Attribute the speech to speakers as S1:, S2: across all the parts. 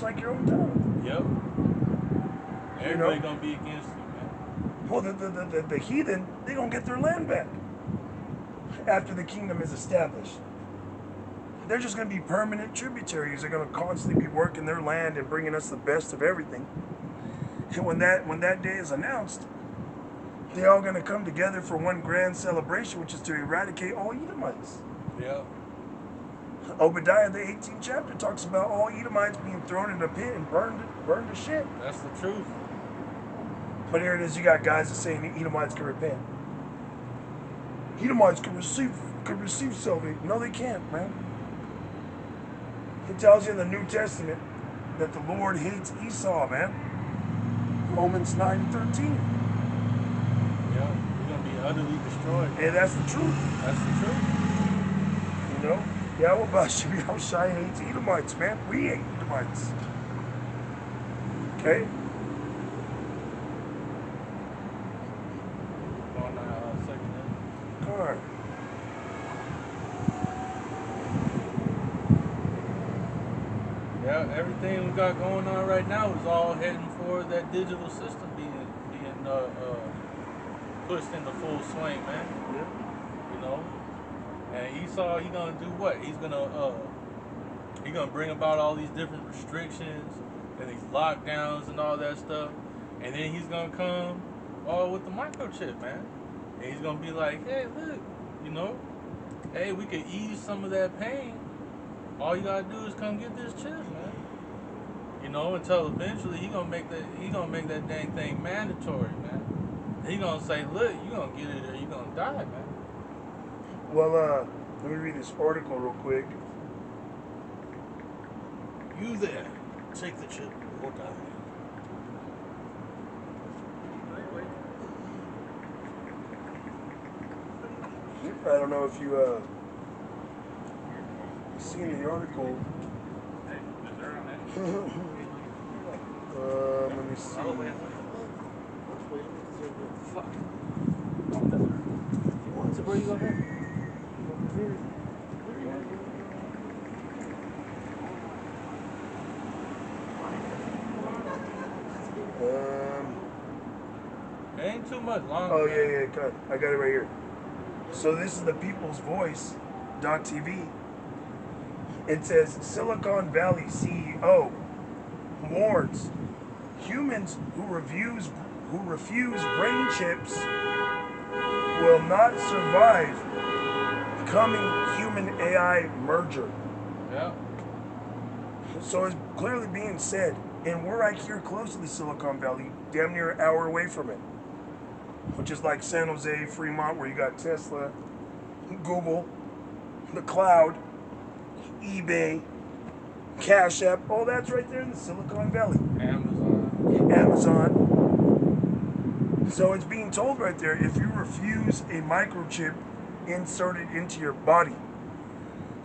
S1: like your own town.
S2: Yep. Everybody gonna be against you, man.
S1: Well, the heathen, they gonna get their land back after the kingdom is established. They're just gonna be permanent tributaries. They're gonna constantly be working their land and bringing us the best of everything. And when that day is announced, they're all gonna come together for one grand celebration, which is to eradicate all Edomites.
S2: Yep.
S1: Obadiah, the 18th chapter, talks about all Edomites being thrown in a pit and burned to shit.
S2: That's the truth.
S1: But here it is, you got guys that saying the Edomites can repent. Edomites can receive salvation. No, they can't, man. It tells you in the New Testament that the Lord hates Esau, man. Romans 9:13.
S2: Yeah, you're gonna be utterly destroyed.
S1: And that's the truth.
S2: That's the truth.
S1: You know? Yahweh Bashim Yahushai hates Edomites, man. We hate Edomites. Okay?
S2: On second.
S1: Alright.
S2: Yeah, everything we got going on right now is all heading for that digital system being pushed into full swing, man.
S1: Yeah.
S2: You know? And Esau, he gonna do what? He's gonna bring about all these different restrictions and these lockdowns and all that stuff. And then he's gonna come all with the microchip, man. And he's gonna be like, hey, look, you know, hey, we could ease some of that pain. All you gotta do is come get this chip, man. You know, until eventually he gonna make that dang thing mandatory, man. He gonna say, look, you gonna get it or you gonna die, man.
S1: Well, let me read this article real quick.
S2: You there, take the chip or die.
S1: I don't know if you seen the article. Let me see.
S2: Fuck. So where you going? It ain't too much longer.
S1: Oh yeah, cut. I got it right here. So this is the People's Voice .tv. It says Silicon Valley CEO warns humans who refuse brain chips will not survive coming human AI merger.
S2: Yeah.
S1: So it's clearly being said, and we're right here close to the Silicon Valley, damn near an hour away from it, which is like San Jose, Fremont, where you got Tesla, Google, the cloud, eBay, Cash App, all that's right there in the Silicon Valley. Amazon. So it's being told right there, if you refuse a microchip inserted into your body,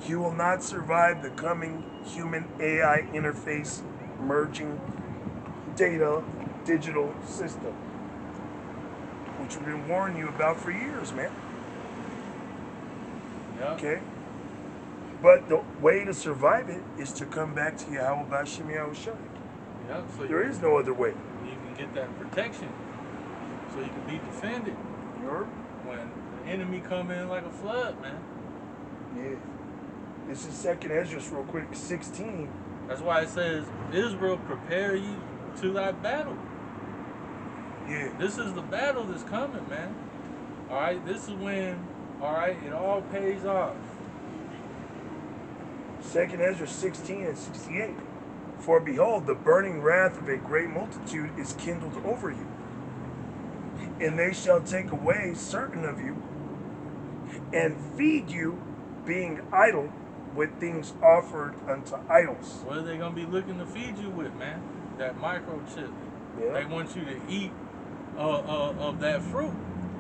S1: you will not survive the coming human AI interface merging data digital system, which we've been warning you about for years, man.
S2: Yeah.
S1: Okay? But the way to survive it is to come back to Yahweh Bashim Yahushai.
S2: Yeah, so
S1: There is no other way.
S2: You can get that protection, so you can be defended when the enemy come in like a flood, man.
S1: Yeah. This is 2nd Ezra, real quick, 16.
S2: That's why it says, Israel, prepare you to that battle.
S1: Yeah.
S2: This is the battle that's coming, man. All right, this is when, all right, it all pays off.
S1: 2nd Ezra 16 and 68. For behold, the burning wrath of a great multitude is kindled over you, and they shall take away certain of you, and feed you, being idle, with things offered unto idols.
S2: What are they gonna be looking to feed you with, man? That microchip.
S1: Yeah.
S2: They want you to eat of that fruit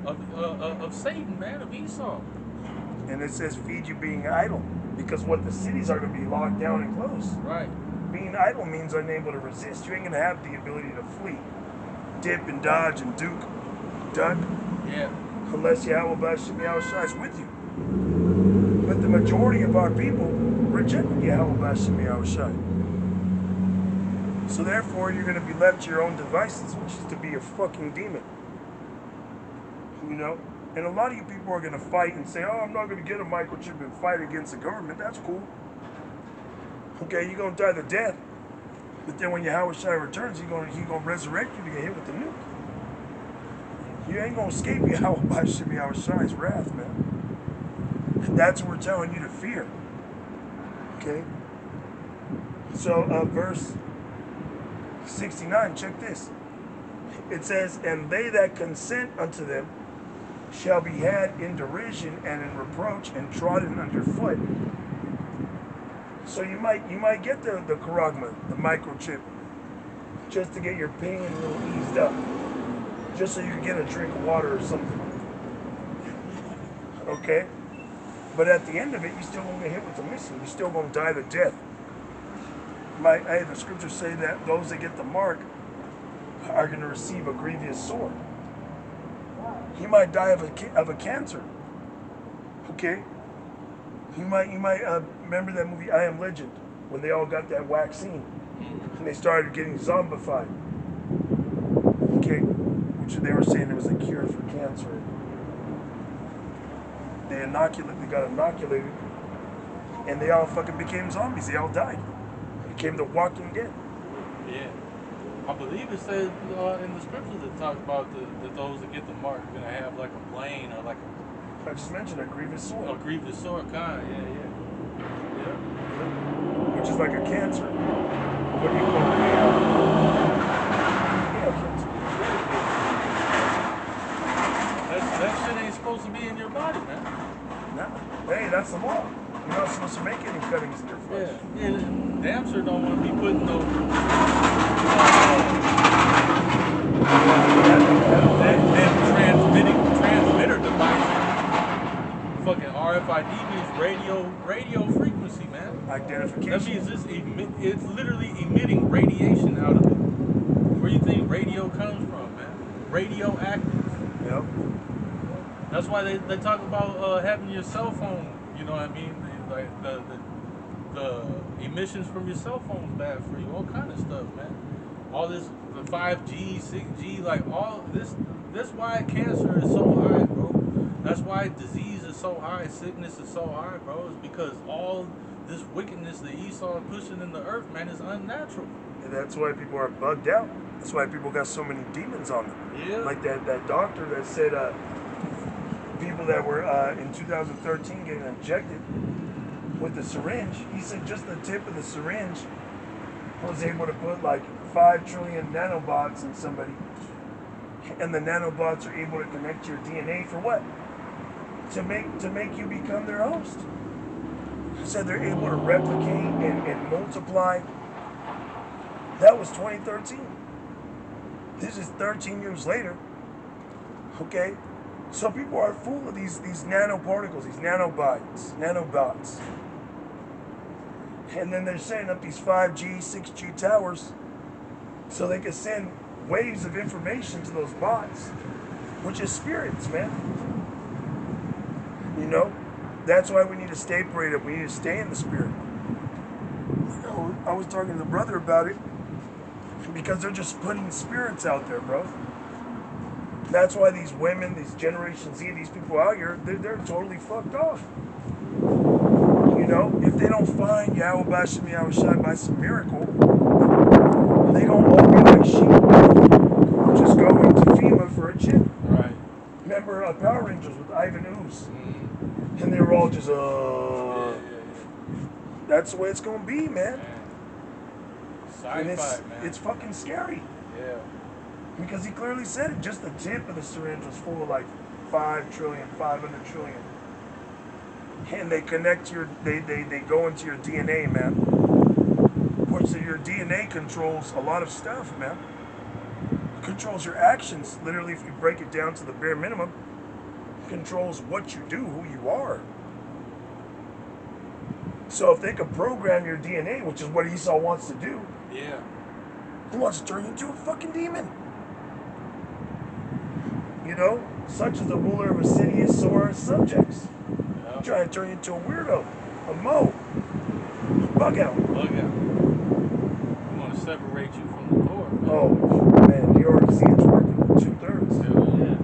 S2: of Satan, man, of Esau.
S1: And it says feed you being idle, because what the cities are going to be locked down and closed.
S2: Right.
S1: Being idle means unable to resist. You ain't going to have the ability to flee, dip and dodge and duck.
S2: Yeah.
S1: Unless Yahweh Bashim Yahushai is with you. But the majority of our people reject Yahweh Bashim Yahushai. So therefore, you're going to be left to your own devices, which is to be a fucking demon. You know? And a lot of you people are going to fight and say, oh, I'm not going to get a microchip and fight against the government. That's cool. Okay, you're going to die the death. But then when Yahweh Shai returns, he's going to resurrect you to get hit with the nuke. You ain't going to escape Yahweh Shai's wrath, man. And that's what we're telling you to fear. Okay? So, verse 69, check this. It says, and they that consent unto them shall be had in derision and in reproach and trodden underfoot. So you might get the charagma, the microchip, just to get your pain a little eased up, just so you can get a drink of water or something. Okay? But at the end of it, you still gonna get hit with the missile. You're still gonna die the death. The scriptures say that those that get the mark are gonna receive a grievous sore. He might die of a cancer. Okay? You might remember that movie I Am Legend, when they all got that vaccine and they started getting zombified. Okay, which they were saying it was a cure for cancer. They got inoculated, and they all fucking became zombies. They all died. Became the Walking Dead.
S2: Yeah. I believe it says in the scriptures that talk about that those that get the mark are gonna have like a plane or like
S1: I just mentioned a grievous sore.
S2: A grievous sore kind, yeah.
S1: Which is like a cancer. What do you call it? Cancer.
S2: That shit ain't supposed to be in your body, man.
S1: No. Hey, that's the law. You're not supposed to make any cuttings in your flesh.
S2: Yeah. Damn sure don't want to be putting no transmitter device. Fucking RFID means radio frequency, man.
S1: Identification.
S2: That means it's literally emitting radiation out of it. Where do you think radio comes from, man? Radioactive.
S1: Yep.
S2: That's why they talk about having your cell phone. You know what I mean? The emissions from your cell phone is bad for you. All kind of stuff, man. All this, the 5G, 6G, like all this. That's why cancer is so high, bro. That's why disease is so high, sickness is so high, bro. It's because all this wickedness that Esau is pushing in the earth, man, is unnatural.
S1: And that's why people are bugged out. That's why people got so many demons on them.
S2: Yeah.
S1: Like that doctor that said people that were in 2013 getting injected with the syringe, he said just the tip of the syringe was able to put like 5 trillion nanobots in somebody. And the nanobots are able to connect to your DNA for what? To make you become their host. He said they're able to replicate and multiply. That was 2013. This is 13 years later. Okay? So people are full of these nanoparticles, these nanobots. And then they're setting up these 5G, 6G towers so they can send waves of information to those bots, which is spirits, man. You know? That's why we need to stay prayed up. We need to stay in the spirit. You know, I was talking to the brother about it because they're just putting spirits out there, bro. That's why these women, these Generation Z, these people out here, they're totally fucked off. You know, if they don't find Yahweh Bashem Yahweh Shai by some miracle, they gonna all be like sheep, just going to FEMA for a chip.
S2: Right.
S1: Remember Power Rangers with Ivan Ooze? And they were all just,
S2: Yeah.
S1: That's the way it's gonna be, man. And
S2: Sci-fi, man.
S1: It's fucking scary.
S2: Yeah.
S1: Because he clearly said it. Just the tip of the syringe was full of like 5 trillion, 500 trillion. And they connect to they go into your DNA, man. Which your DNA controls a lot of stuff, man. It controls your actions. Literally, if you break it down to the bare minimum, it controls what you do, who you are. So if they could program your DNA, which is what Esau wants to do,
S2: Yeah.
S1: he wants to turn you into a fucking demon. You know, such as the ruler of a city is so are his subjects.
S2: Yeah.
S1: Trying to turn you into a weirdo, a mo, bug out.
S2: Bug out. You want to gonna separate you from the Lord. Man.
S1: Oh man, you already see it's working 2/3.
S2: Yeah.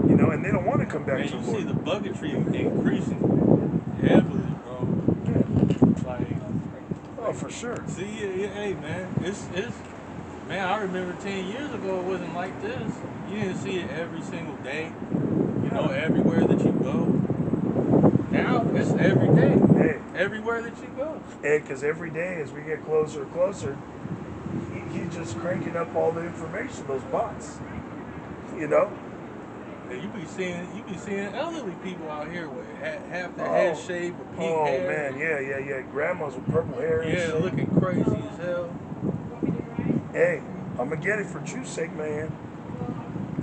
S1: You know, and they don't want to come back
S2: Man,
S1: to
S2: you
S1: the Lord.
S2: see the bucketry increasing heavily, bro.
S1: Yeah.
S2: Like,
S1: Oh, for sure.
S2: see, hey, man, it's man. I remember 10 years ago it wasn't like this. You didn't see it every single day. You know, everywhere that you go. Now it's every day.
S1: Hey.
S2: Everywhere that you go.
S1: Hey, because every day as we get closer and closer, he's just cranking up all the information, those bots. You know?
S2: And you be seeing elderly people out here with half their head shaved with pink hair.
S1: Oh man, yeah. Grandmas with purple hair. And shit.
S2: Looking crazy as hell.
S1: Hey, I'm gonna get it for truth's sake, man.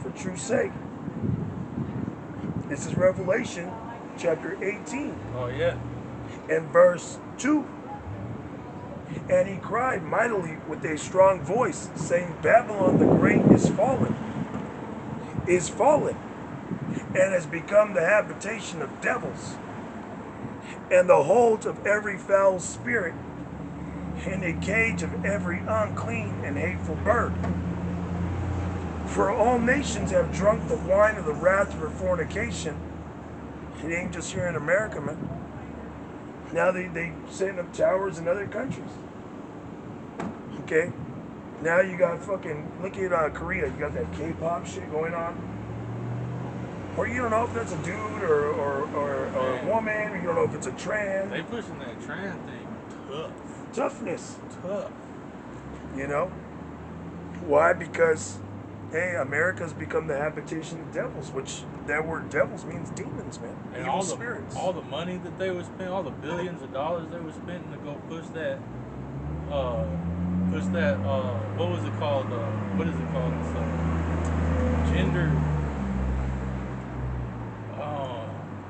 S1: For truth's sake. This is Revelation chapter 18.
S2: Oh yeah.
S1: And verse 2. And he cried mightily with a strong voice, saying, Babylon the Great is fallen, and has become the habitation of devils, and the hold of every foul spirit, and a cage of every unclean and hateful bird. For all nations have drunk the wine of the wrath of her fornication. It ain't just here in America, man. Now they setting up towers in other countries. Okay? Now you got fucking, look at Korea, you got that K-pop shit going on. Or you don't know if that's a dude or a woman, or you don't know if it's a trans.
S2: They pushing that trans thing tough.
S1: Toughness.
S2: Tough.
S1: You know? Why? Because, hey, America's become the habitation of devils, which that word devils means demons, man.
S2: And
S1: evil spirits.
S2: All the money that they would spend, all the billions of dollars they were spending to go push that, what was it called? What is it called? It's,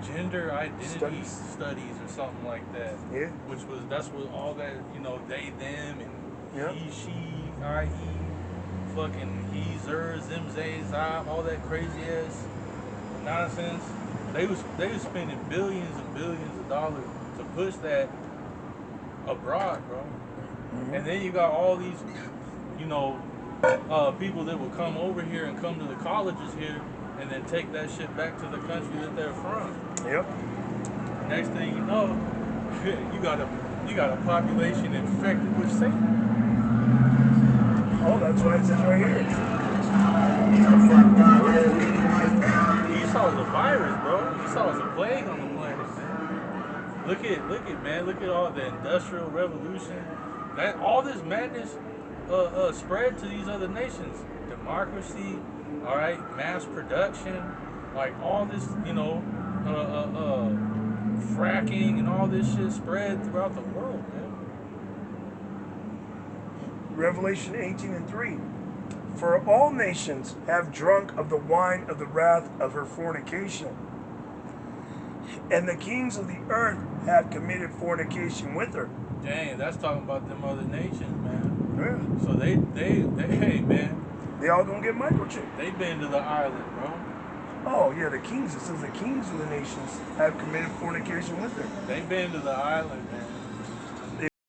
S2: gender identity studies or something like that.
S1: Yeah.
S2: That's what all that, you know, they, them, and he, she, I, he, fucking he, zer, zim, zay, zab, all that crazy ass nonsense. They was spending billions and billions of dollars to push that abroad, bro.
S1: Mm-hmm.
S2: And then you got all these, you know, people that will come over here and come to the colleges here and then take that shit back to the country that they're from.
S1: Yep.
S2: Next thing you know, you got a population infected with Satan.
S1: Oh, that's why it says right here.
S2: Esau's a virus, bro. Esau's a plague on the planet, man. Look at all the industrial revolution. That all this madness spread to these other nations. Democracy, all right, mass production, like all this, you know, fracking and all this shit spread throughout the world, man.
S1: Revelation 18:3. For all nations have drunk of the wine of the wrath of her fornication, and the kings of the earth have committed fornication with her.
S2: Dang, that's talking about them other nations, man.
S1: Yeah.
S2: So they hey, man.
S1: They all gonna get microchipped.
S2: They been to the island, bro.
S1: Oh yeah, the kings. It says the kings of the nations have committed fornication with her.
S2: They been to the island, man.